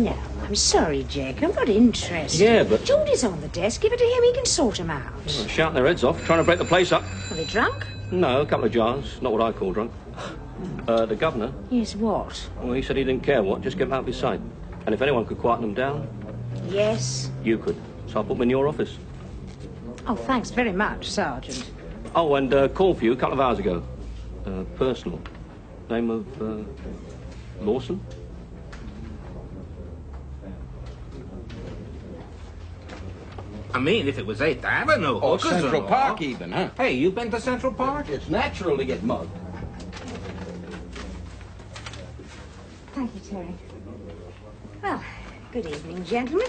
No, I'm sorry, Jake. I'm not interested. Yeah, but... Geordie's on the desk. Give it to him. He can sort 'em out. Well, shouting their heads off, trying to break the place up. Are they drunk? No, a couple of jars. Not what I call drunk. The governor... Yes, what? Well, he said he didn't care what, just get them out of his sight. And if anyone could quieten them down... Yes? You could. So I put them in your office. Oh, thanks very much, Sergeant. Oh, and called for you a couple of hours ago. Personal. Name of, Lawson? I mean, if it was 8th Avenue... Or Central Park even, huh? Hey, you been to Central Park? It's natural to get mugged. Thank you, Terry. Well, good evening, gentlemen.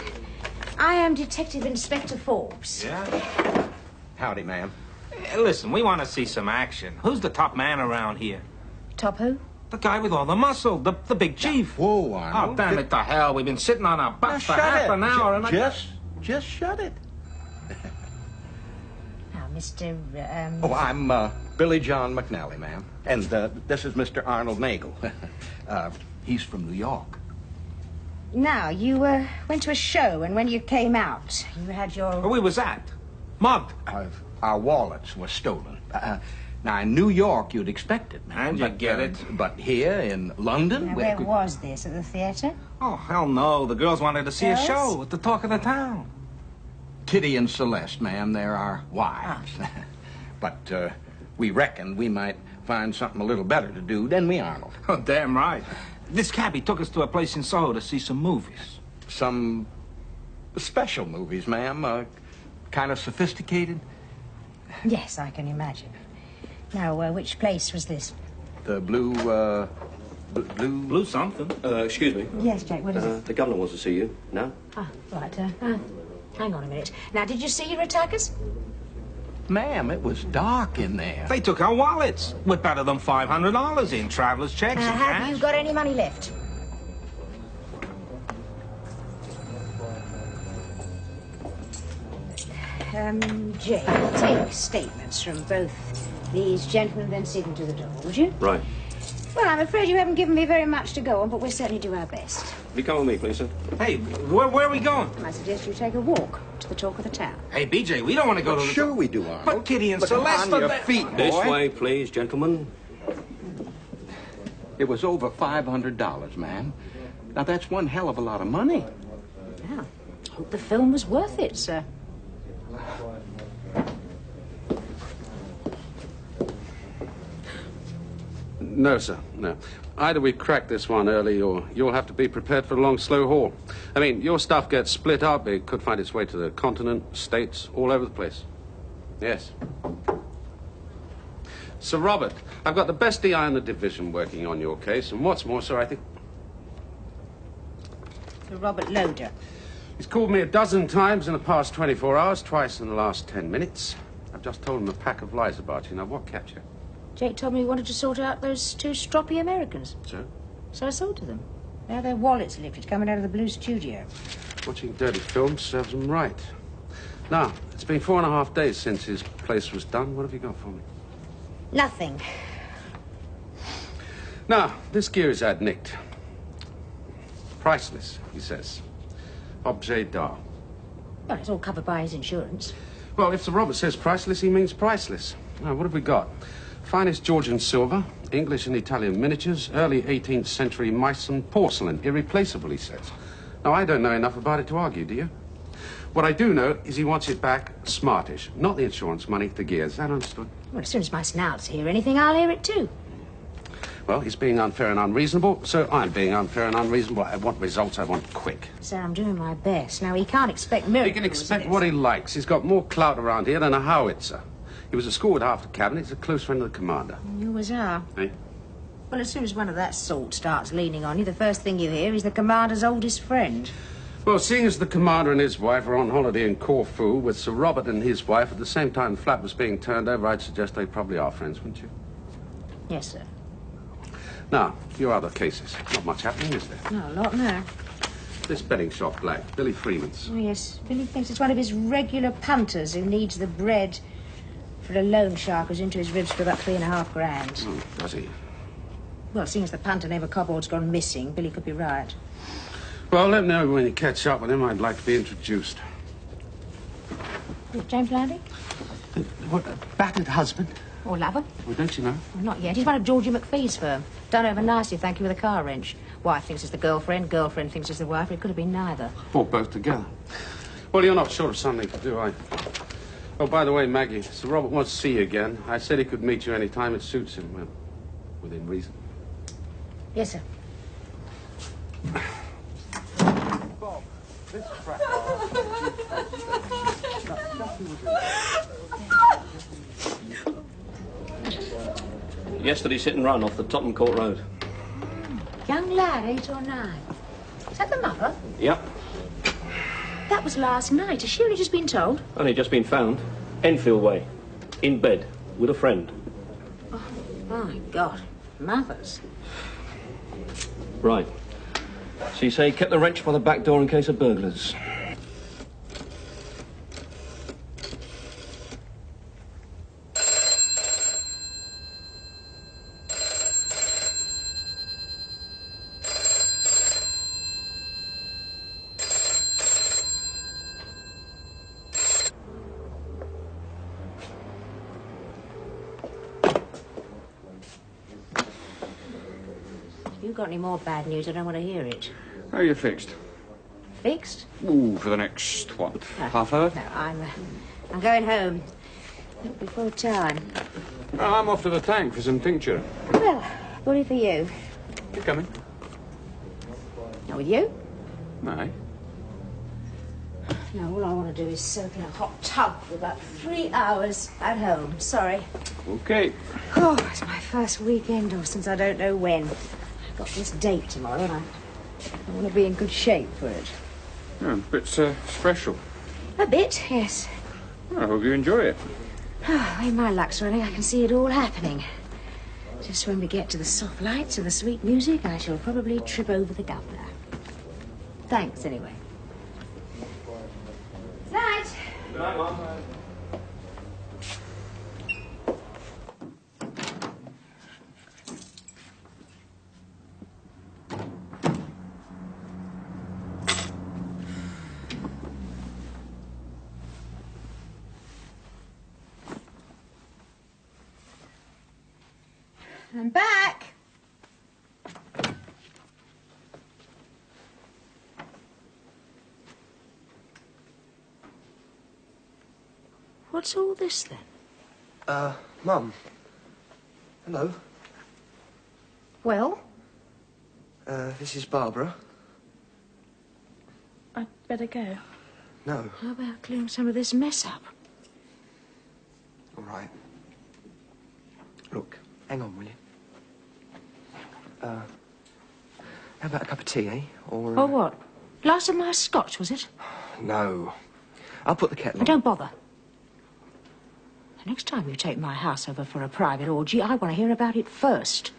I am Detective Inspector Forbes. Yeah? Howdy, ma'am. Hey, listen, we want to see some action. Who's the top man around here? Top who? The guy with all the muscle, the big chief. Whoa, Arnold. Oh, damn it to hell. We've been sitting on our butts for half an hour and Just shut it. Now, Mr. Oh, I'm Billy John McNally, ma'am. And this is Mr. Arnold Nagel. He's from New York. Now, you went to a show, and when you came out, you had your... Where we was at? Mugged. Our wallets were stolen. Now, in New York, you'd expect it, ma'am. And you get it. But here in London... Now, where was this? At the theater? Oh, hell no. The girls wanted to see a show at the talk of the town. Kitty and Celeste, ma'am, they're our wives. But we reckoned we might find something a little better to do than we, Arnold. Oh, damn right. This cabbie took us to a place in Soho to see some movies. Some special movies, ma'am. Kind of sophisticated. Yes, I can imagine. Now, which place was this? The Blue Blue something. Excuse me. Yes, Jack, what is it? The governor wants to see you. No? Ah, right. Hang on a minute. Now, did you see your attackers? Ma'am, it was dark in there. They took our wallets with better than $500 in traveler's checks and Have cash. you got any money left? Jay, take statements from both these gentlemen, then see them to the door, would you? Right. Well, I'm afraid you haven't given me very much to go on, but we'll certainly do our best. You come with me, please, sir. Hey, where are we going? I suggest you take a walk to the talk of the town. Hey, BJ, we don't want to go to the... Sure we do, Arnold. But Kitty and But Celeste... on your feet, boy. This way, please, gentlemen. It was over $500, ma'am. Now, that's one hell of a lot of money. Yeah. Hope the film was worth it, sir. No, sir, no. Either we crack this one early or you'll have to be prepared for a long, slow haul. I mean, your stuff gets split up. It could find its way to the continent, states, all over the place. Yes. Sir Robert, I've got the best DI in the division working on your case, and what's more, sir, I think... Sir Robert Loder. He's called me a dozen times in the past 24 hours, twice in the last 10 minutes. I've just told him a pack of lies about you. Now, what kept you? Jake told me he wanted to sort out those two stroppy Americans. Sir? So I sold to them. Now their wallets lifted, coming out of the Blue Studio. Watching dirty films serves him right. Now, it's been 4.5 days since his place was done. What have you got for me? Nothing. Now, this gear is ad nicked. Priceless, he says. Objet d'art. Well, it's all covered by his insurance. Well, if Sir Robert says priceless, he means priceless. Now, what have we got? Finest Georgian silver, English and Italian miniatures, early 18th century Meissen porcelain, irreplaceable, he says. Now, I don't know enough about it to argue, do you? What I do know is he wants it back smartish, not the insurance money, the gear. Is that understood? Well, as soon as my snouts hear anything, I'll hear it too. Well, he's being unfair and unreasonable, so I'm being unfair and unreasonable. I want results, I want quick. Sir, I'm doing my best. Now, he can't expect miracles. He can expect what he likes. He's got more clout around here than a howitzer. He was at school with half the cabinet. He's a close friend of the commander. You always are. Eh? Well, as soon as one of that sort starts leaning on you, the first thing you hear is the commander's oldest friend. Well, seeing as the commander and his wife are on holiday in Corfu with Sir Robert and his wife at the same time the flat was being turned over, I'd suggest they probably are friends, wouldn't you? Yes, sir. Now, your other cases. Not much happening, is there? No, a lot now. This betting shop black, Billy Freeman's. Oh, yes. Billy thinks it's one of his regular punters who needs the bread for a loan shark who's into his ribs for about $3.5 grand. Oh, does he? Well, seeing as the punter named Cobboard's gone missing, Billy could be right. Well, let me know when you catch up with him. I'd like to be introduced. James Landy? What, a battered husband? Or lover? Well, don't you know? Well, not yet. He's one of Georgie McPhee's firm. Done over nicely, thank you, with a car wrench. Wife thinks it's the girlfriend, girlfriend thinks it's the wife, but it could have been neither. Or both together. Well, you're not short of something to do, are you? Oh, by the way, Maggie, Sir Robert wants to see you again. I said he could meet you any time it suits him. Well, within reason. Yes, sir. Bob, this crap. Yesterday's hit and run off the Tottenham Court Road. Young lad, 8 or 9. Is that the mother? Yep. That was last night. Has she only just been told? Only just been found. Enfield Way. In bed. With a friend. Oh, my God. Mothers. Right. So you say he kept the wrench by the back door in case of burglars? If you've got any more bad news, I don't want to hear it. How are you fixed? Fixed? Ooh, for the next, what, No. half hour? No, I'm going home. Before time. Well, I'm off to the tank for some tincture. Well, bully for you. You coming? Not with you? No. No, all I want to do is soak in a hot tub for about 3 hours at home. Sorry. Okay. Oh, it's my first weekend or since I don't know when. I've got this date tomorrow and I want to be in good shape for it. Yeah, a bit special. A bit, yes. Well, I hope you enjoy it. Oh, in my luck's running, I can see it all happening. Just when we get to the soft lights and the sweet music, I shall probably trip over the governor. Thanks, anyway. Night. Good night, Mum. I'm back. What's all this then? Mum. Hello. Well, This is Barbara. I'd better go. No. How about clearing some of this mess up? All right. Look, hang on, will you? How about a cup of tea, eh? Or... Or what? Glass of my scotch, was it? No. I'll put the kettle Now, on. don't bother. The next time you take my house over for a private orgy, I want to hear about it first.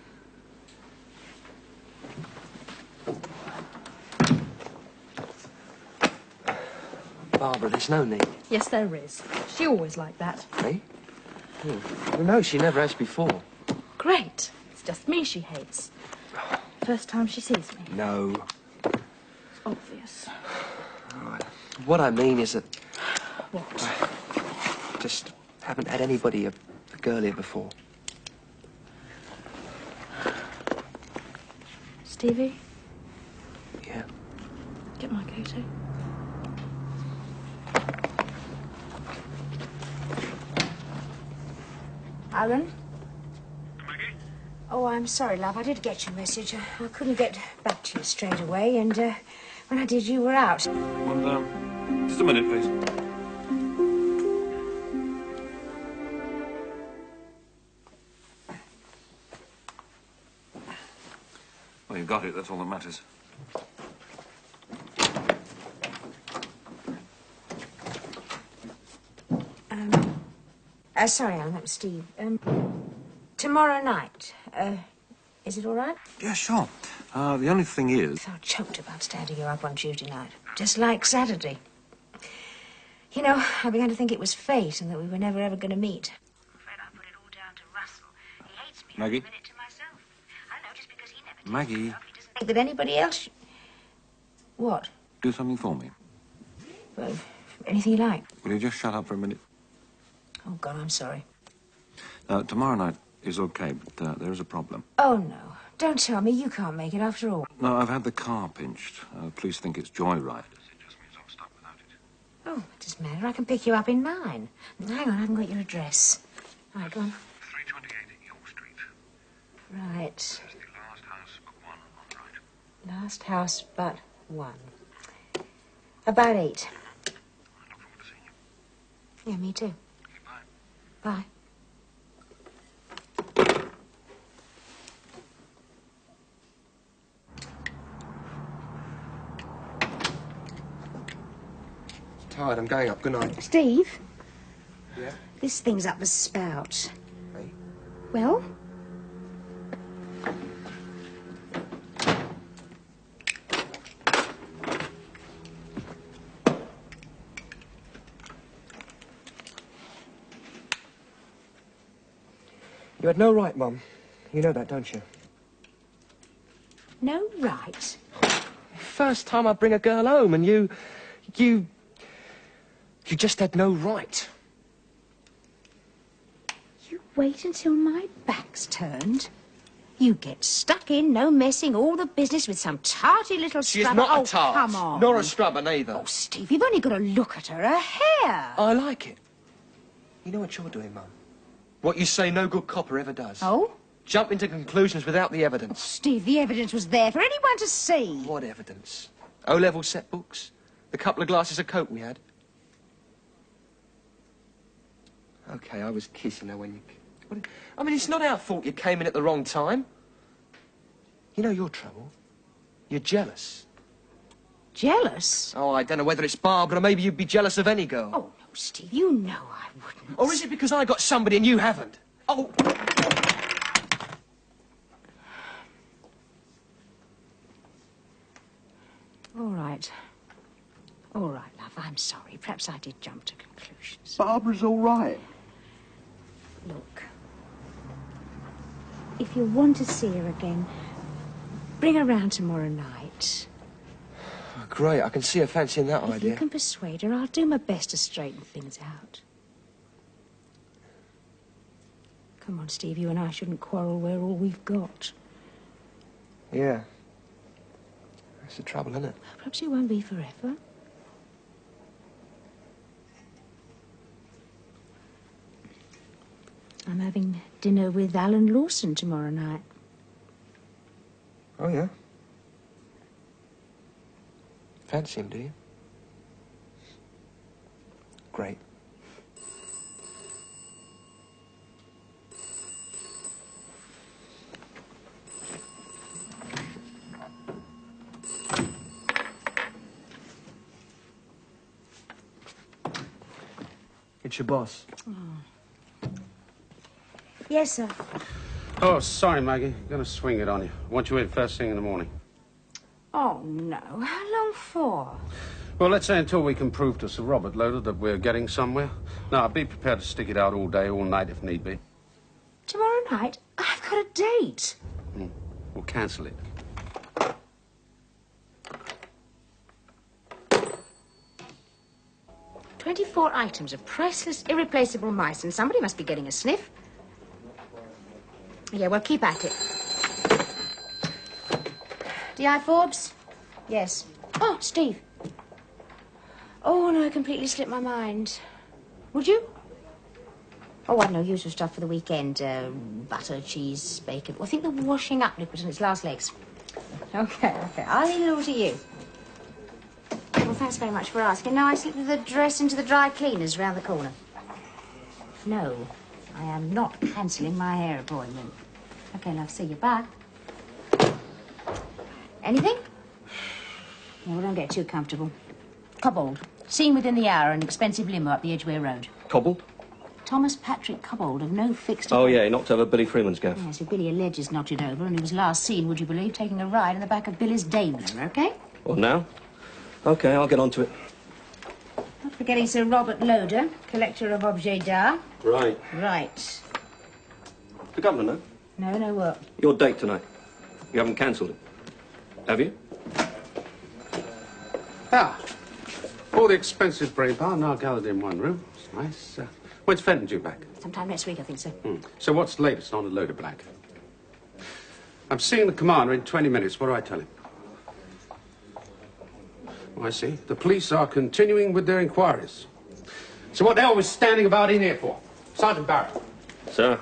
Barbara, there's no need. Yes, there is. She always like that. Eh? Well, no, she never has before. Great. It's just me she hates. First time she sees me. No. It's obvious. What I mean is that What? I just haven't had anybody a girl here before. Stevie, Yeah. get my coat, eh? Alan? Maggie? Oh, I'm sorry, love. I did get your message. I couldn't get back to you straight away, and when I did, you were out. Just a minute, please. Well, you've got it. That's all that matters. Sorry, Alan, that was Steve. Tomorrow night, is it all right? Yeah, sure. The only thing is... So choked about standing you up on Tuesday night. Just like Saturday. You know, I began to think it was fate and that we were never ever going to meet. I'm afraid I put it all down to Russell. He hates me. Maggie? I admit it to myself. I know just because he never Maggie? He doesn't think that anybody else... What? Do something for me. Well, anything you like. Will you just shut up for a minute? Oh, God, I'm sorry. Tomorrow night is okay, but there is a problem. Oh, no. Don't tell me you can't make it after all. No, I've had the car pinched. Police think it's joyride. It just means I'm stuck without it. Oh, it doesn't matter. I can pick you up in mine. Hang on, I haven't got your address. All right, go on. 328 York Street. Right. It's the last house but one on the right. Last house but one. About 8. I look forward to seeing you. Yeah, me too. Goodbye. Bye. Tired, I'm going up. Good night. Steve? Yeah? This thing's up the spout. Hey? Well? You had no right, Mum. You know that, don't you? No right. First time I bring a girl home and you just had no right. You wait until my back's turned. You get stuck in, no messing, all the business with some tarty little She's scrubber. not Oh, a tart. come on. Nor a scrubber, neither. Oh, Steve, you've only got to look at her. Her hair. I like it. You know what you're doing, Mum? What you say no good copper ever does. Oh? Jump into conclusions without the evidence. Steve, the evidence was there for anyone to see. What evidence? O-level set books? The couple of glasses of Coke we had? Okay, I was kissing her when you... I mean, it's not our fault you came in at the wrong time. You know your trouble? You're jealous. Jealous? Oh, I don't know whether it's Barbara, or maybe you'd be jealous of any girl. Oh, no, Steve, you know I wouldn't. Or is it because I got somebody and you haven't? Oh... All right, love, I'm sorry. Perhaps I did jump to conclusions. Barbara's all right. Look, if you want to see her again, bring her round tomorrow night. Oh, great, I can see her fancying that If idea. you can persuade her, I'll do my best to straighten things out. Come on, Steve, you and I shouldn't quarrel. We're all we've got. Yeah. That's the trouble, isn't it? Perhaps it won't be forever. I'm having dinner with Alan Lawson tomorrow night. Oh, yeah? Fancy him, do you? Great. It's your boss. Oh. Yes, sir. Oh, sorry, Maggie. Gonna swing it on you. Want you in first thing in the morning. Oh, no. How long for? Well, let's say until we can prove to Sir Robert Loader that we're getting somewhere. Now, I'll be prepared to stick it out all day, all night if need be. Tomorrow night? I've got a date. We'll cancel it. "24 items of priceless, irreplaceable mice, and somebody must be getting a sniff." Yeah, well, keep at it. D.I. Forbes? Yes. Oh, Steve. Oh, no, I completely slipped my mind. Would you? Oh, I know, usual stuff for the weekend. Butter, cheese, bacon. Well, I think the washing up liquid on its last legs. Okay. I'll leave it all to you. Well, thanks very much for asking. Now I slipped the dress into the dry cleaners round the corner. No, I am not cancelling my hair appointment. Okay, love, see you. Bye. Anything? No, well, don't get too comfortable. Cobbold. Seen within the hour, an expensive limo up the Edgware Road. Cobbled? Thomas Patrick Cobbold of no fixed... Oh, yeah, he knocked over Billy Freeman's gaff. Yes, well, Billy alleges knocked it over, and he was last seen, would you believe, taking a ride in the back of Billy's Daimler, okay? Well, now? Okay, I'll get on to it. Not forgetting Sir Robert Loader, collector of objets d'art. Right. Right. The governor, no? No Your date tonight. You haven't cancelled it. Have you? Ah, all the expensive brain power now gathered in one room. It's nice. When's Fenton due back? Sometime next week, I think so. So what's the latest on a load of black? I'm seeing the commander in 20 minutes. What do I tell him? Oh, I see. The police are continuing with their inquiries. So what the hell was standing about in here for? Sergeant Barrett. Sir?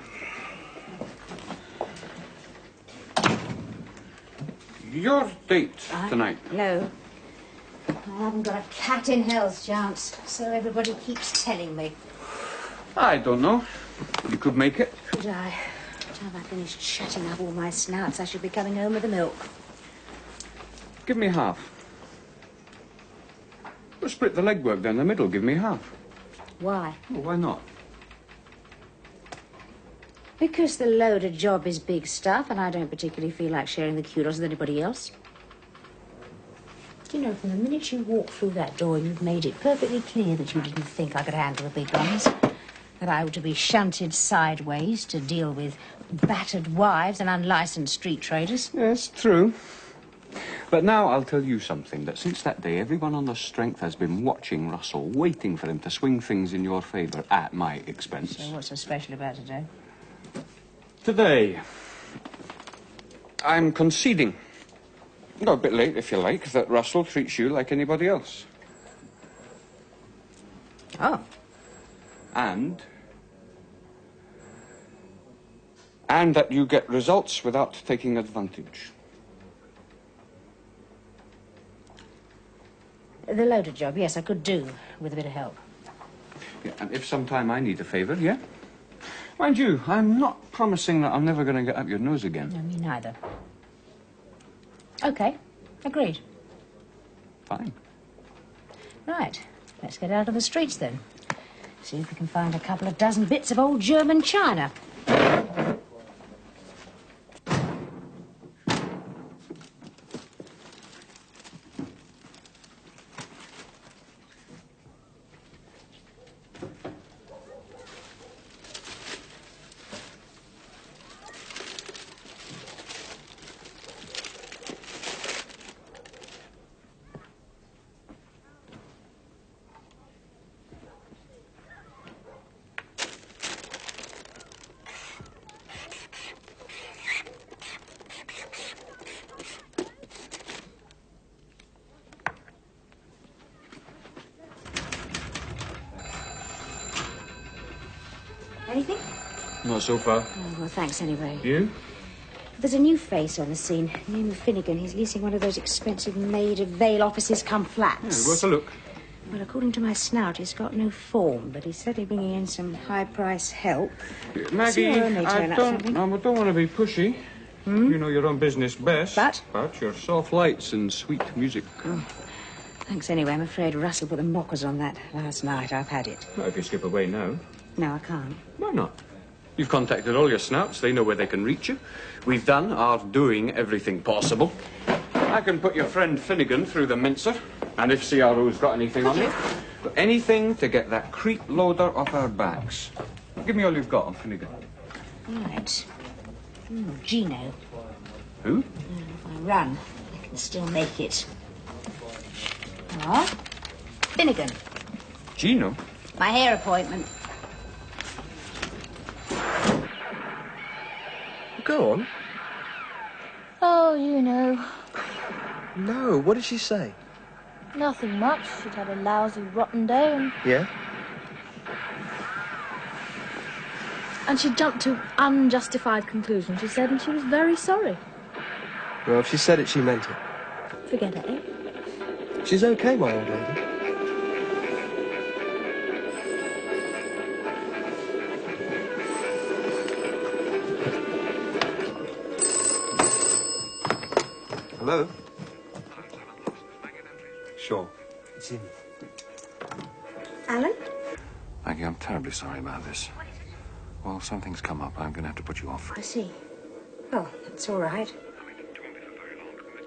Your date tonight? No. I haven't got a cat in hell's chance, so everybody keeps telling me. I don't know. You could make it. Could I? Have I finished shutting up all my snouts, I should be coming home with the milk. Give me half. We'll split the legwork down the middle. Give me half. Why? Well, why not? Because the loader job is big stuff, and I don't particularly feel like sharing the kudos with anybody else. You know, from the minute you walked through that door, you've made it perfectly clear that you didn't think I could handle the big ones. That I ought to be shunted sideways to deal with battered wives and unlicensed street traders. Yes, true. But now I'll tell you something, that since that day, everyone on the strength has been watching Russell, waiting for him to swing things in your favour at my expense. So what's so special about today? Today, I'm conceding, go a bit late if you like, that Russell treats you like anybody else. Oh. And that you get results without taking advantage. The loader job, yes, I could do with a bit of help. Yeah, and if sometime I need a favour, yeah? Mind you, I'm not promising that I'm never going to get up your nose again. No, me neither. OK, agreed. Fine. Right, let's get out of the streets then. See if we can find a couple of dozen bits of old German china. Anything? Not so far. Oh, well, thanks anyway. You? There's a new face on the scene. Name of Finnegan. He's leasing one of those expensive Maid of Vale offices come flats. Yeah, worth a look. Well, according to my snout, he's got no form, but he's certainly bringing in some high-price help. Maggie, I don't want to be pushy. You know your own business best. But your soft lights and sweet music. Oh, thanks anyway. I'm afraid Russell put the mockers on that last night. I've had it. Not if you skip away now. No, I can't. Why not? You've contacted all your snouts. They know where they can reach you. We've done our doing everything possible. I can put your friend Finnegan through the mincer. And if CRO's got anything on it, anything to get that creep loader off our backs. Give me all you've got on Finnegan. Right. Gino. Who? If I run, I can still make it. Ah, Finnegan. Gino? My hair appointment. Go on. Oh, you know. No, what did she say? Nothing much. She'd had a lousy, rotten day and... Yeah? And she jumped to unjustified conclusions, she said, and she was very sorry. Well, if she said it, she meant it. Forget it, eh? She's okay, my old lady. Hello? Sure. It's him. Alan? Maggie, I'm terribly sorry about this. Well, something's come up. I'm going to have to put you off. I see. Oh, that's all right.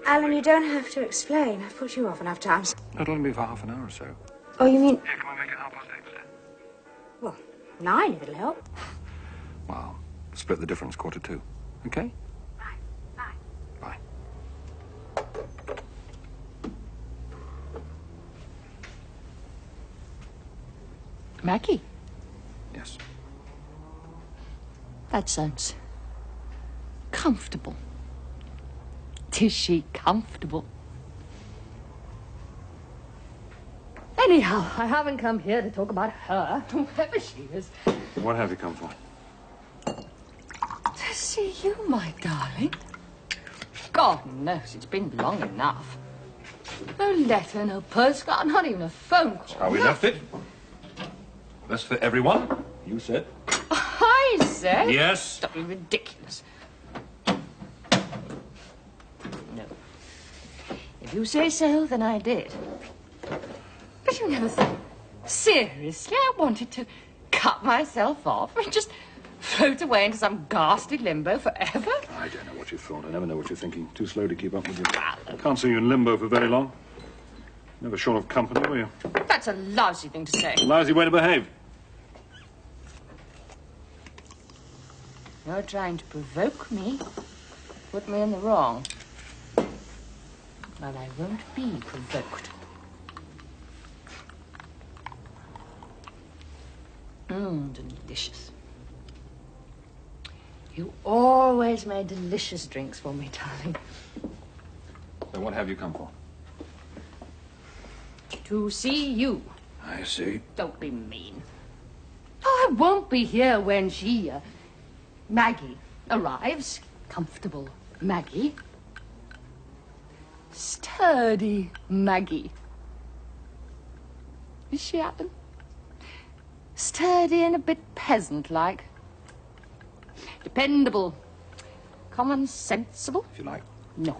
Alan, you don't have to explain. I've put you off enough times. It'll only be for half an hour or so. Oh, you mean... Yeah, can we make it 8:30 then? Well, 9 if it'll help. Well, split the difference, 1:45. Okay? Bye. Bye. Maggie? Yes. That sounds comfortable. Is she comfortable? Anyhow, I haven't come here to talk about her, whoever she is. What have you come for? To see you, my darling. God knows it's been long enough. No letter, no postcard, not even a phone call. How we left it? That's for everyone, you said. I said? Yes. Stop being ridiculous. No. If you say so, then I did. But you never thought, seriously, I wanted to cut myself off and just float away into some ghastly limbo forever? I don't know what you thought. I never know what you're thinking. Too slow to keep up with you. I can't see you in limbo for very long. Never short of company, were you? That's a lousy thing to say. A lousy way to behave. You're trying to provoke me. Put me in the wrong. Well, I won't be provoked. Delicious. You always made delicious drinks for me, darling. So what have you come for? To see you. I see. Don't be mean. Oh, I won't be here when she, Maggie, arrives. Comfortable Maggie. Sturdy Maggie. Is she, Alan? Sturdy and a bit peasant-like. Dependable. Common sensible. If you like.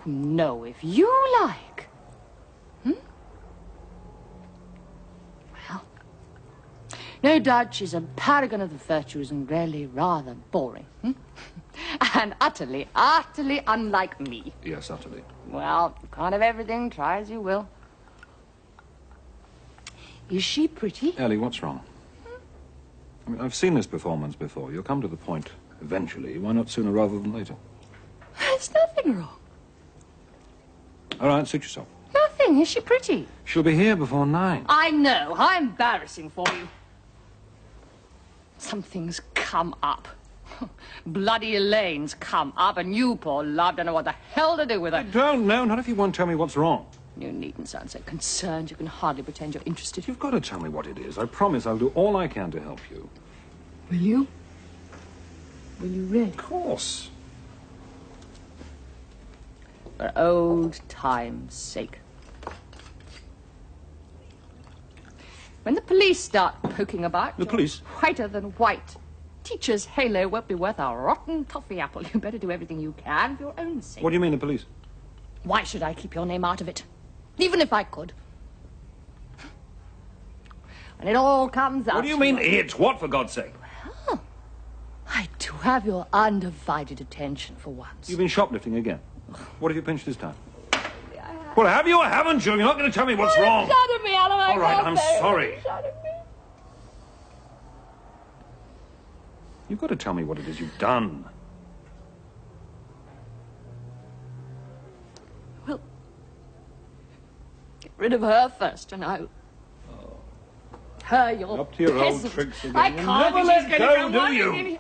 No, if you like. Well, no doubt she's a paragon of the virtues and really rather boring. And utterly unlike me. Yes, utterly. Well, you can't have everything, try as you will. Is she pretty? Ellie, what's wrong? I mean, I've seen this performance before. You'll come to the point eventually. Why not sooner rather than later? There's nothing wrong. All right, suit yourself. Nothing. Is she pretty? She'll be here before 9. I know. How embarrassing for you. Something's come up. Bloody Elaine's come up, and you, poor love, don't know what the hell to do with her. I don't know. Not if you won't tell me what's wrong. You needn't sound so concerned. You can hardly pretend you're interested. You've got to tell me what it is. I promise I'll do all I can to help you. Will you? Will you really? Of course. For old time's sake. When the police start poking about... The police? Whiter than white. Teacher's halo won't be worth a rotten toffee apple. You better do everything you can for your own sake. What do you mean, the police? Why should I keep your name out of it? Even if I could. When it all comes out... What do you mean, it? What, for God's sake? Well, I do have your undivided attention for once. You've been shoplifting again. What have you pinched this time? Well, have you or haven't you? You're not going to tell me what's wrong. Shut at me, Alan. All right, I'm sorry. Shut at me. You've got to tell me what it is you've done. Well, get rid of her first, and I'll... Her, your Up to your peasant. old tricks again. I You can't. never She's let gonna go, come do running you? in here.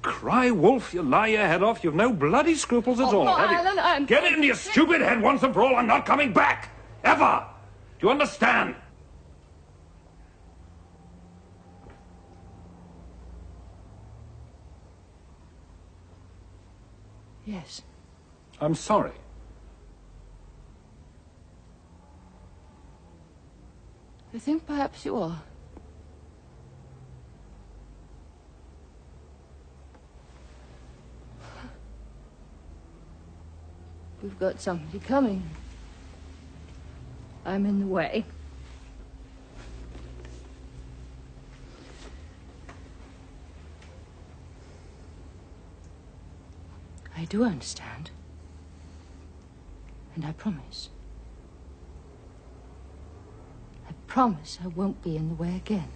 Cry wolf, you lie your head off. You've no bloody scruples at all, no, have you? Alan, I'm... Get it into your stupid head once and for all. I'm not coming back. Ever. Do you understand? Yes. I'm sorry. I think perhaps you are. We've got somebody coming. I'm in the way. I do understand. And I promise. I promise I won't be in the way again.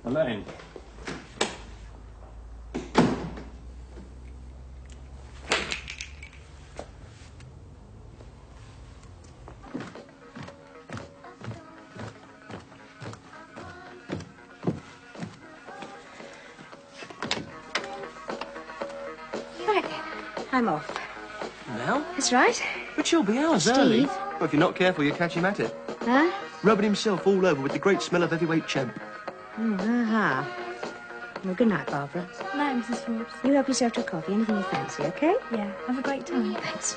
Elaine. I'm off. Now? That's right. But you'll be hours Steve? early. Well, if you're not careful, you'll catch him at it. Huh? Rubbing himself all over with the great smell of heavyweight champ. Oh, aha. Well, good night, Barbara. Night, Mrs. Forbes. You help yourself to a coffee, anything you fancy, okay? Yeah, have a great time. Thanks.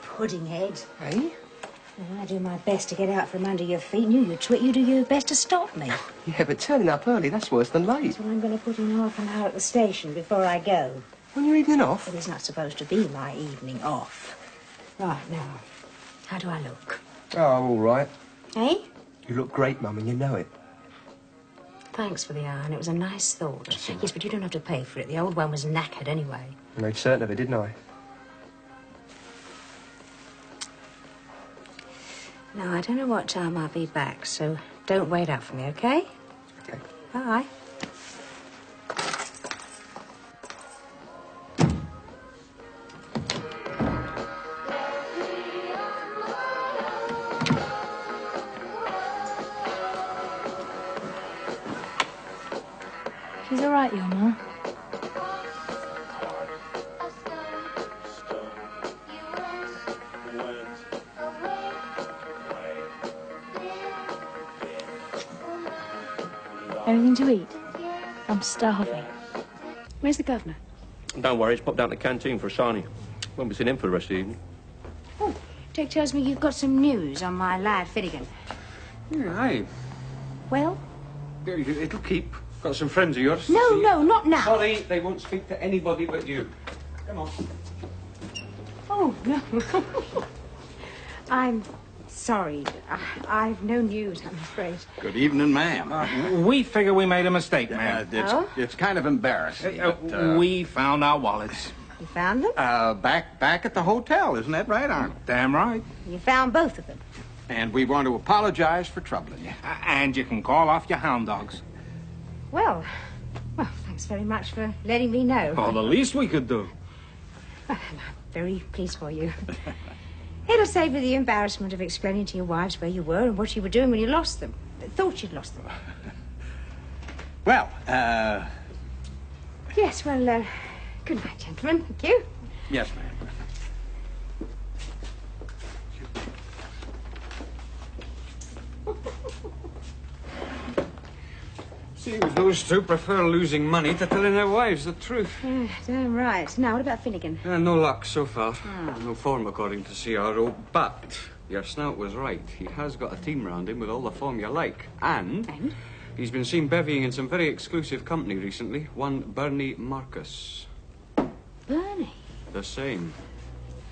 Puddinghead. Hey? Well, I do my best to get out from under your feet, and you twit, you do your best to stop me. Yeah, but turning up early, that's worse than late. So I'm going to put in half an hour at the station before I go. When you're evening off? It is not supposed to be my evening off. Right, now, how do I look? Oh, all right. Eh? You look great, Mum, and you know it. Thanks for the iron. It was a nice thought. Yes, but you don't have to pay for it. The old one was knackered anyway. I made certain of it, didn't I? Now, I don't know what time I'll be back, so don't wait up for me, okay? Okay. Bye. She's all right, your Ma. Anything to eat? I'm starving. Where's the governor? Don't worry, he's popped down to the canteen for a sarnie. Won't be seen him for the rest of the evening. Oh, Dick tells me you've got some news on my lad Finnegan. Yeah, aye. Well? It'll keep. Got some friends of yours. No, no, not now. Sorry, they won't speak to anybody but you. Come on. Oh, no. I'm sorry. I've no news, I'm afraid. Good evening, ma'am. We figure we made a mistake, ma'am. It's kind of embarrassing. but, We found our wallets. You found them? back at the hotel, isn't that right, Arnold? Damn right. You found both of them. And we want to apologize for troubling you. And you can call off your hound dogs. Well, thanks very much for letting me know. Oh, the least we could do. I'm very pleased for you. It'll save you the embarrassment of explaining to your wives where you were and what you were doing when you lost them. Thought you'd lost them. Well, Yes, well, good night, gentlemen. Thank you. yes, ma'am. Seems those two prefer losing money to telling their wives the truth. Damn right. Now, what about Finnegan? No luck so far. No form according to CRO, but your snout was right. He has got a team round him with all the form you like. And? He's been seen bevying in some very exclusive company recently. One Bernie Marcus. Bernie. The same.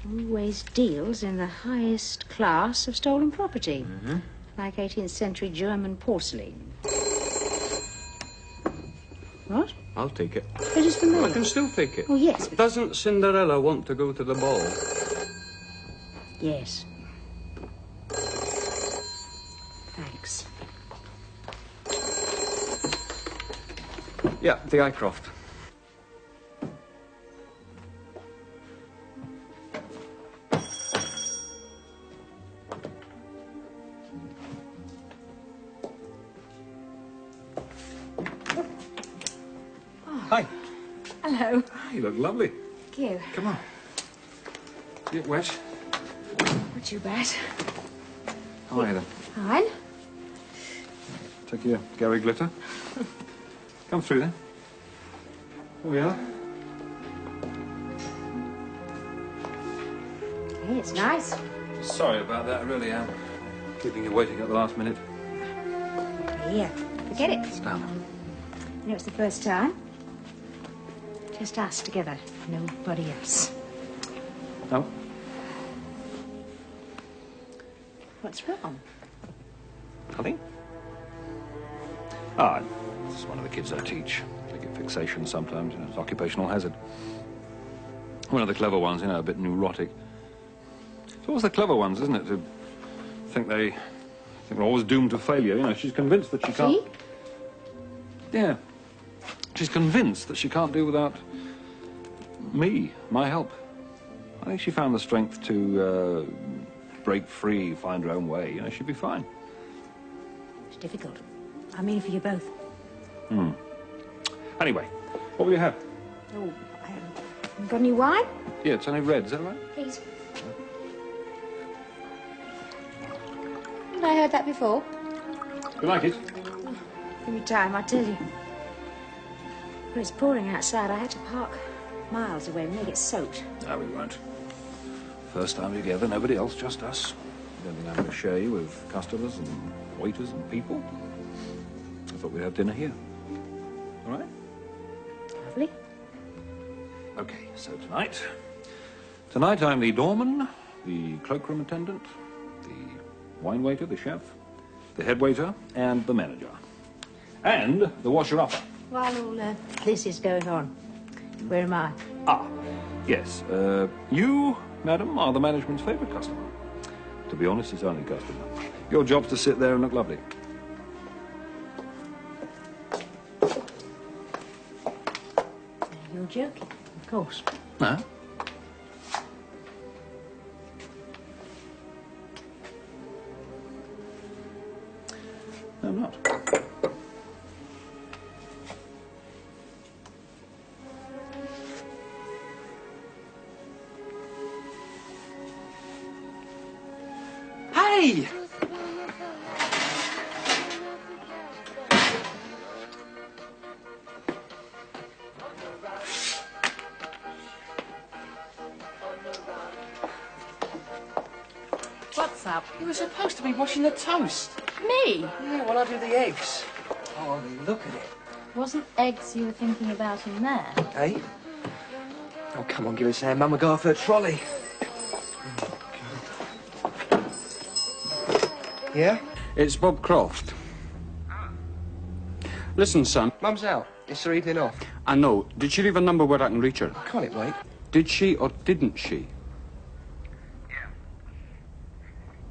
Always deals in the highest class of stolen property. Like 18th century German porcelain. What? I'll take it. It is for me. I can still take it. Oh, yes. But... Doesn't Cinderella want to go to the ball? Yes. Thanks. Yeah, the Eyecroft. Hi. Hello. You look lovely. Thank you. Come on. Get wet. Not too bad. How are you then? Fine. Take your Gary Glitter. Come through then. Here we are. Hey, it's nice. Sorry about that, I really am. Keeping you waiting at the last minute. Here, forget it. Sit down. You know, it's the first time. Just us together, nobody else. No? What's wrong? Nothing? Ah, it's one of the kids I teach. They get fixation sometimes, you know, it's occupational hazard. One of the clever ones, you know, a bit neurotic. It's always the clever ones, isn't it, to think they're always doomed to failure. You know, she's convinced that she can't... See? Yeah. She's convinced that she can't do without me, my help. I think she found the strength to break free, find her own way. You know, she'd be fine. It's difficult. I mean for you both. Hmm. Anyway, what will you have? Oh, got any wine? Yeah, it's only red, is that right? Please. Haven't I heard that before? You like it? Give me time, I tell you. Well, it's pouring outside. I had to park miles away. We may get soaked. No, we won't. First time together, nobody else, just us. I don't think I'm going to share you with customers and waiters and people. I thought we'd have dinner here. All right? Lovely. Okay, so tonight I'm the doorman, the cloakroom attendant, the wine waiter, the chef, the head waiter, and the manager. And the washer-upper. While all this is going on, where am I? Ah, yes. You, madam, are the management's favourite customer. To be honest, it's only customer. Your job's to sit there and look lovely. You're joking, of course. No? No, I'm not. Hey! What's up? You were supposed to be washing the toast. Me? Yeah, well, I do the eggs. Oh, I mean, look at it. Wasn't eggs you were thinking about in there? Hey? Oh, come on, give us a hand. Mum will go off her trolley. Yeah? It's Bob Croft. Listen, son. Mum's out. It's her evening off. I know. Did she leave a number where I can reach her? Can't it wait? Did she or didn't she? Yeah.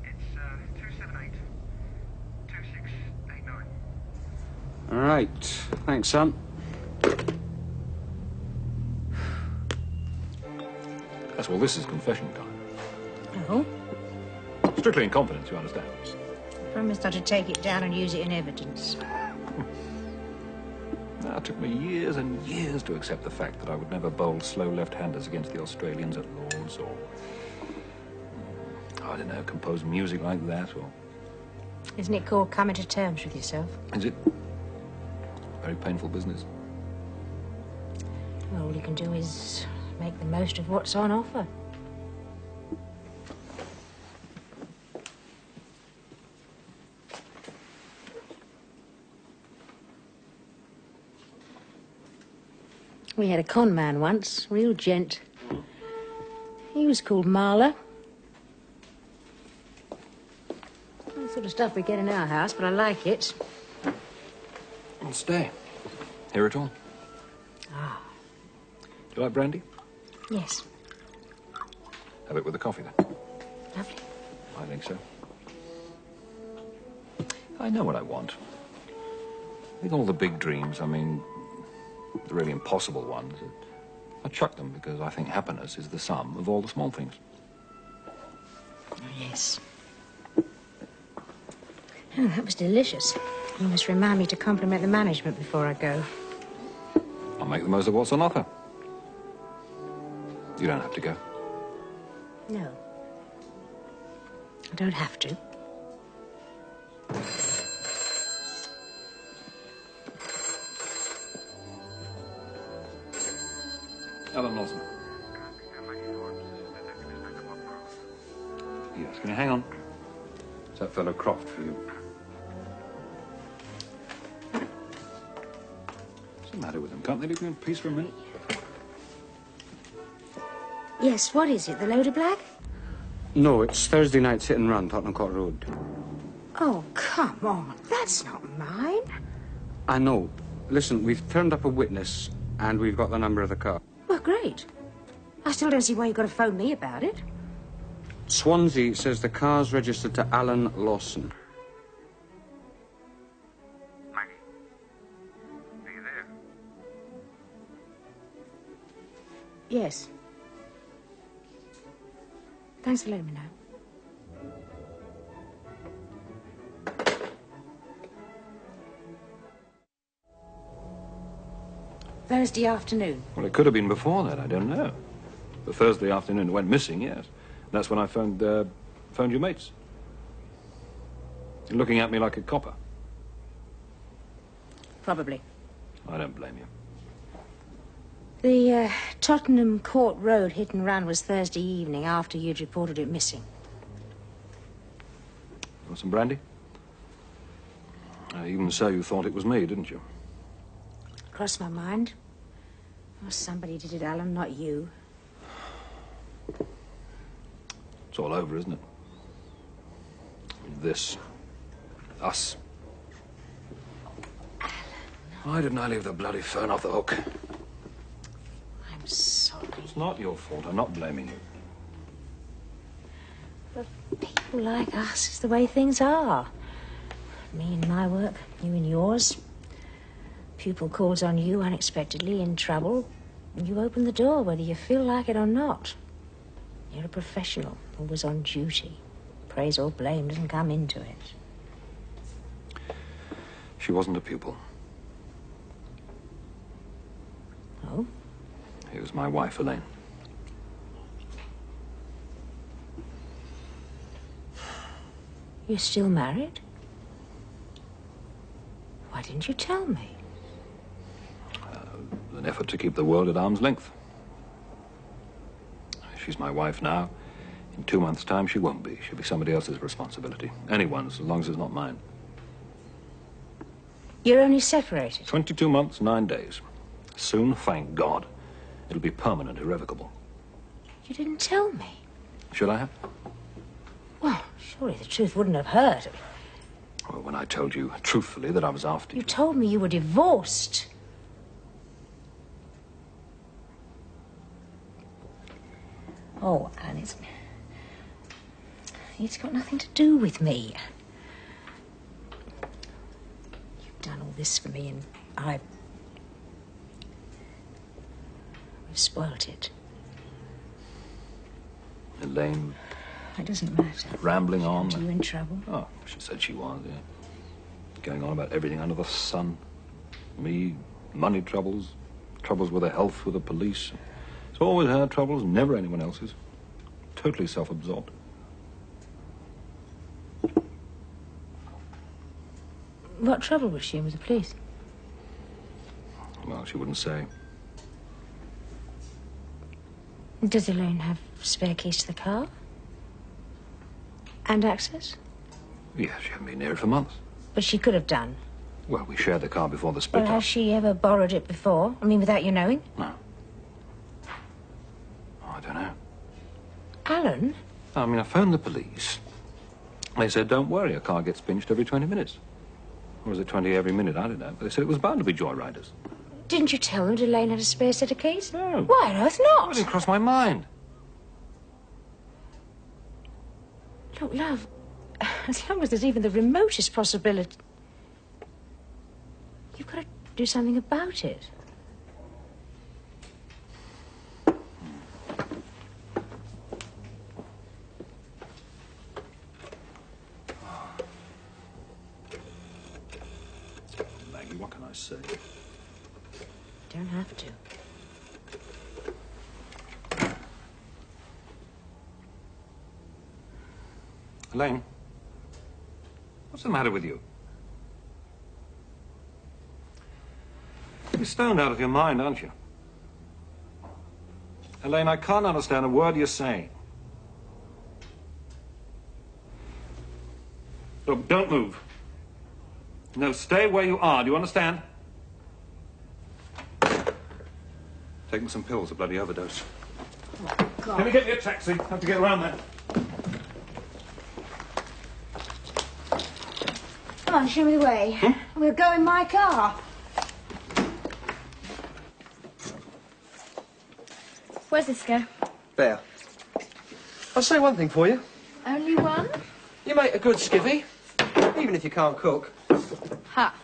It's 278-2689. All right. Thanks, son. That's well, this is confession time. Oh? Strictly in confidence, you understand. Promise not to take it down and use it in evidence. Now, it took me years and years to accept the fact that I would never bowl slow left-handers against the Australians at Lord's or, I don't know, compose music like that or... Isn't it called coming to terms with yourself? Is it? Very painful business. All you can do is make the most of what's on offer. We had a con man once, real gent. He was called Marler. Not the sort of stuff we get in our house, but I like it. I'll stay. Hear it all. Ah. Do you like brandy? Yes. Have it with the coffee, then. Lovely. I think so. I know what I want. With all the big dreams, I mean, the really impossible ones, I chuck them because I think happiness is the sum of all the small things. Oh, yes. Oh, that was delicious. You must remind me to compliment the management before I go. I'll make the most of what's on offer. You don't have to go. No. I don't have to. Alan Lawson. Yes, can you hang on? It's that fellow Croft for you. What's the matter with them? Can't they leave you in peace for a minute? Yes, what is it? The load of black? No, it's Thursday night's hit and run, Tottenham Court Road. Oh, come on. That's not mine. I know. Listen, we've turned up a witness and we've got the number of the car. Well, great. I still don't see why you've got to phone me about it. Swansea says the car's registered to Alan Lawson. Maggie, are you there? Yes. Thanks for letting me know. Thursday afternoon. Well, it could have been before that, I don't know. The Thursday afternoon it went missing, yes. That's when I phoned your mates. You're looking at me like a copper. Probably. I don't blame you. The Tottenham Court Road hit and run was Thursday evening after you'd reported it missing. Want some brandy? Even so, you thought it was me, didn't you? Crossed my mind. Oh, somebody did it, Alan, not you. It's all over, isn't it? This. Us. Why didn't I leave the bloody phone off the hook? I'm sorry. It's not your fault. I'm not blaming you. But people like us, it's the way things are. Me in my work, you in yours. Pupil calls on you unexpectedly, in trouble. And you open the door, whether you feel like it or not. You're a professional, always on duty. Praise or blame doesn't come into it. She wasn't a pupil. Oh? It was my wife, Elaine. You're still married? Why didn't you tell me? An effort to keep the world at arm's length. She's my wife now. In 2 months' time, she won't be. She'll be somebody else's responsibility. Anyone's, as long as it's not mine. You're only separated? 22 months, 9 days. Soon, thank God, it'll be permanent, irrevocable. You didn't tell me. Should I have? Well, surely the truth wouldn't have hurt. Well, when I told you, truthfully, that I was after you. You told me you were divorced. Oh, and it's got nothing to do with me. You've done all this for me, and I've spoilt it. Elaine. It doesn't matter. Rambling on. Are you in trouble? Oh, she said she was, yeah. Going on about everything under the sun. Me, money troubles, troubles with her health, with the police. It's always her troubles, never anyone else's. Totally self-absorbed. What trouble was she in with the police? Well, she wouldn't say. Does Elaine have spare keys to the car? And access? Yeah, she hadn't been near it for months. But she could have done. Well, we shared the car before the split Well, up. has she ever borrowed it before? I mean, without you knowing? No. Oh, I don't know. Alan? I mean, I phoned the police. They said, don't worry, a car gets pinched every 20 minutes. Or was it 20 every minute? I don't know. But they said it was bound to be joyriders. Didn't you tell them Elaine had a spare set of keys? No. Why on earth not? It didn't cross my mind. Look, love, as long as there's even the remotest possibility, you've got to do something about it. Maggie, what can I say? You don't have to. Elaine, what's the matter with you? You're stoned out of your mind, aren't you? Elaine, I can't understand a word you're saying. Look, don't move. No, stay where you are. Do you understand? Take me some pills, a bloody overdose. Oh, God. Let me get me a taxi. I have to get around there. Come on, show me the way. We'll go in my car. Where's this go? There. I'll say one thing for you. Only one? You make a good skivvy, even if you can't cook. Ha.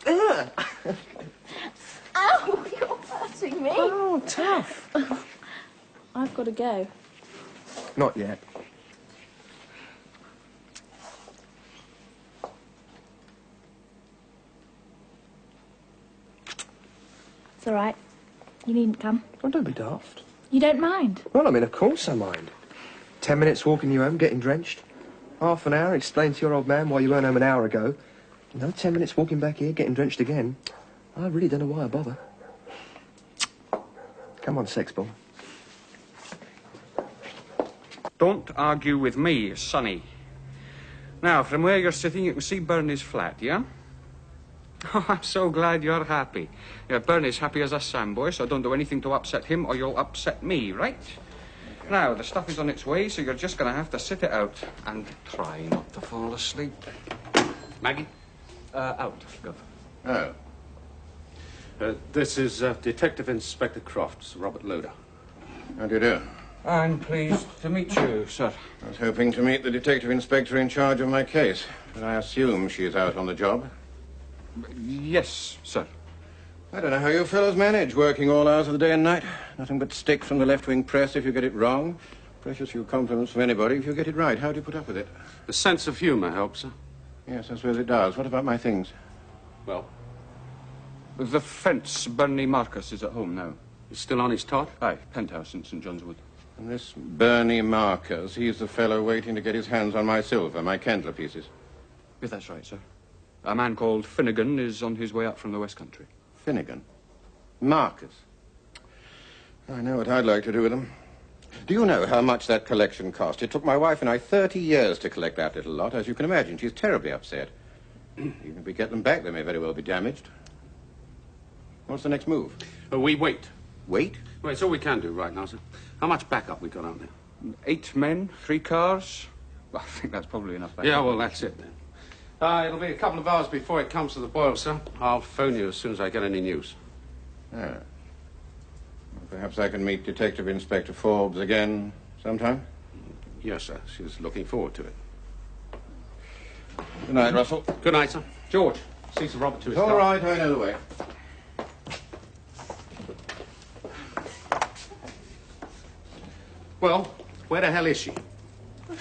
Ow, you're hurting me. Oh, tough. I've got to go. Not yet. It's all right. You needn't come. Oh, don't be daft. You don't mind? Well, I mean, of course I mind. 10 minutes walking you home, getting drenched. Half an hour, explain to your old man why you weren't home an hour ago. 10 minutes walking back here, getting drenched again. I really don't know why I bother. Come on, sexball. Don't argue with me, Sonny. Now, from where you're sitting, you can see Bernie's flat, yeah? Oh, I'm so glad you're happy. Yeah, Bernie's happy as a sandboy, so don't do anything to upset him or you'll upset me, right? Now, the stuff is on its way, so you're just going to have to sit it out and try not to fall asleep. Maggie? Out, Gov. Oh. This is Detective Inspector Crofts, Robert Loader. How do you do? I'm pleased to meet you, sir. I was hoping to meet the detective inspector in charge of my case, but I assume she's out on the job. Yes, sir. I don't know how you fellows manage, working all hours of the day and night. Nothing but stick from the left-wing press if you get it wrong. Precious few compliments from anybody if you get it right. How do you put up with it? The sense of humour helps, sir. Yes, I suppose it does. What about my things? Well, The fence, Bernie Marcus, is at home now. he's still on his tot? Aye, penthouse in St. John's Wood. And this Bernie Marcus, he's the fellow waiting to get his hands on my silver, my candler pieces. Yes, that's right, sir. A man called Finnegan is on his way up from the West Country. Finnegan? Marcus? I know what I'd like to do with him. Do you know how much that collection cost? It took my wife and I 30 years to collect that little lot. As you can imagine, she's terribly upset. Even if we get them back, they may very well be damaged. What's the next move? We wait. Wait? Well, it's all we can do right now, sir. How much backup we got out there? 8 men, 3 cars. Well, I think that's probably enough backup. Yeah, well, that's it then. It'll be a couple of hours before it comes to the boil, sir. I'll phone you as soon as I get any news. Ah. Well, perhaps I can meet Detective Inspector Forbes again sometime? Yes, sir. She's looking forward to it. Good night, Russell. Good night, sir. George, see Sir Robert to his All car. right, I know the way. Well, where the hell is she?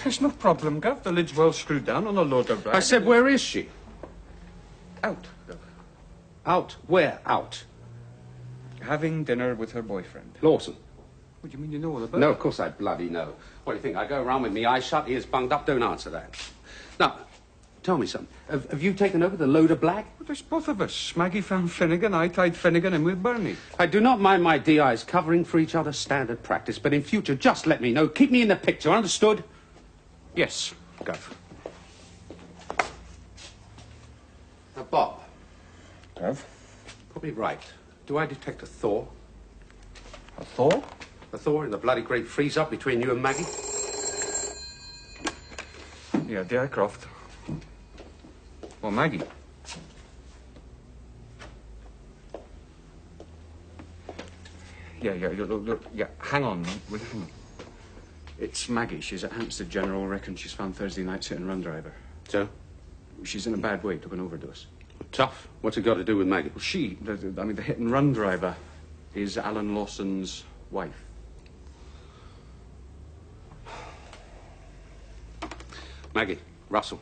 There's no problem, Gov. The lid's well screwed down on a loader bag. I said, where is she? Out, Gov. Out? Where out? Having dinner with her boyfriend. Lawson. What do you mean you know all about No, it? of course I bloody know. What do you think? I go around with me eyes shut, ears bunged up, don't answer that. Now, tell me something. Have you taken over the loader black? Well, there's both of us. Maggie found Finnegan. I tied Finnegan in with Bernie. I do not mind my DIs covering for each other standard practice, but in future, just let me know. Keep me in the picture, understood? Yes, Gov. Now, Bob. Gov? Put me right. Do I detect a thaw? A thaw? A thaw in the bloody great freeze-up between you and Maggie? Yeah, dear Croft. Well, Maggie. Yeah, look, hang on. Hang on. It's Maggie. She's at Hampstead General. Reckon she's found Thursday night's hit and run driver. So? She's in a bad way. Took an overdose. Tough. What's it got to do with Maggie? Well, the hit and run driver is Alan Lawson's wife. Maggie, Russell.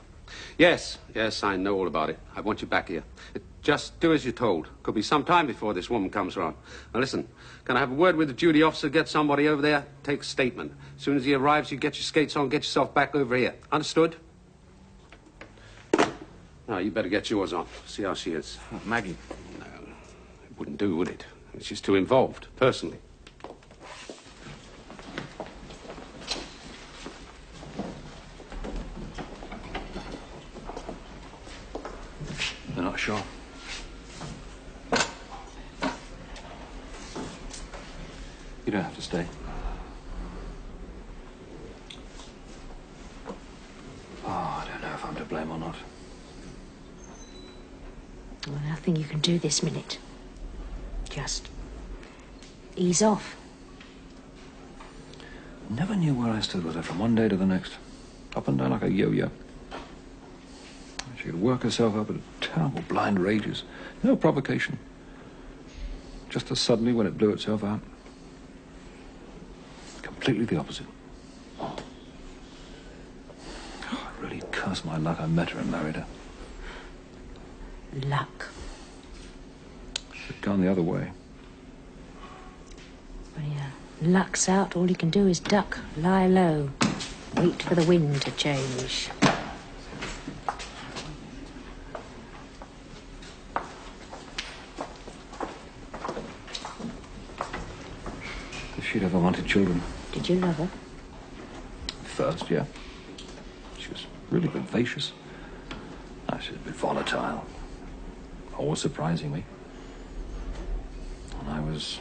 Yes, I know all about it. I want you back here. Just do as you're told. Could be some time before this woman comes around. Now listen, can I have a word with the duty officer, get somebody over there, take a statement. As soon as he arrives, you get your skates on, get yourself back over here. Understood? Now, you better get yours on. See how she is. Oh, Maggie. No, it wouldn't do, would it? She's too involved, personally. They're not sure. You don't have to stay. Oh, I don't know if I'm to blame or not. Well, nothing you can do this minute. Just ease off. Never knew where I stood with her from one day to the next. Up and down like a yo-yo. She could work herself up into terrible blind rages. No provocation. Just as suddenly when it blew itself out. Completely the opposite. Oh, I really cursed my luck I met her and married her. Luck. Should have gone the other way. When your luck's out, all you can do is duck, lie low, wait for the wind to change. If she'd ever wanted children. Did you love her? First, yeah. She was really vivacious. She was a bit volatile. Always surprising me. And I was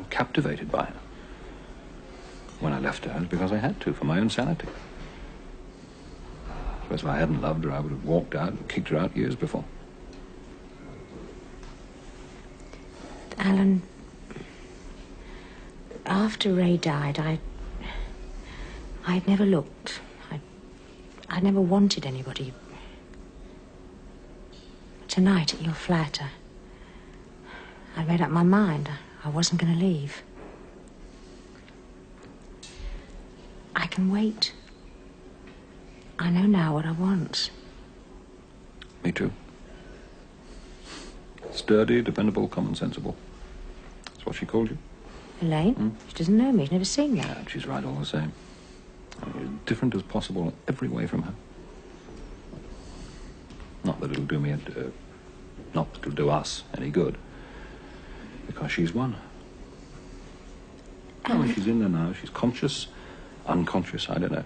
captivated by her. When I left her, it was because I had to, for my own sanity. Suppose if I hadn't loved her, I would have walked out and kicked her out years before. Alan, after Ray died, I'd never looked. I never wanted anybody. Tonight at your flat, I made up my mind. I wasn't going to leave. I can wait. I know now what I want. Me too. Sturdy, dependable, common-sensible. That's what she called you. Elaine? She doesn't know me. She's never seen me. Yeah, she's right all the same. You're as different as possible in every way from her. Not that it'll do me, not that it'll do us any good. Because she's one. Well, she's in there now. She's conscious, unconscious, I don't know.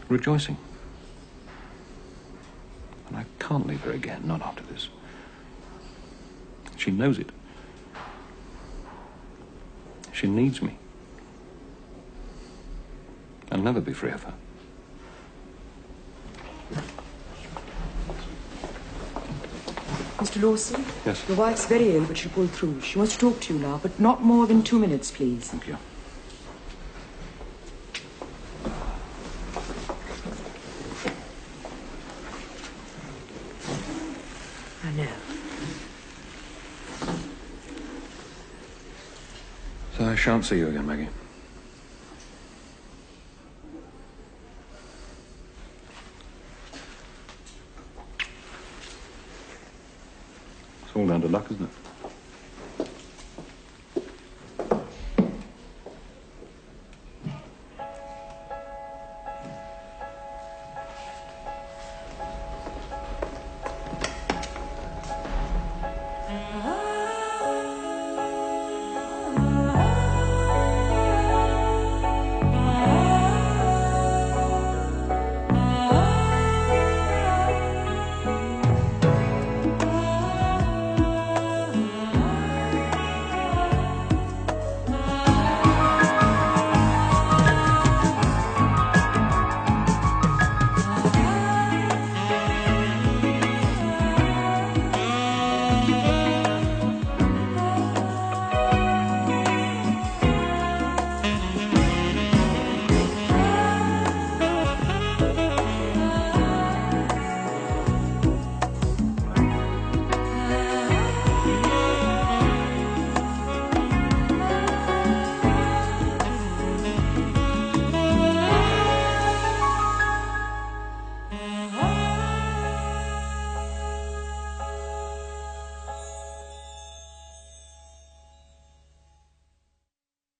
Rejoicing. And I can't leave her again, not after this. She knows it. She needs me. I'll never be free of her. Mr. Lawson? Yes? Your wife's very ill, but she'll pull through. She wants to talk to you now, but not more than 2 minutes, please. Thank you. I know. So I shan't see you again, Maggie. It's all down to luck, isn't it?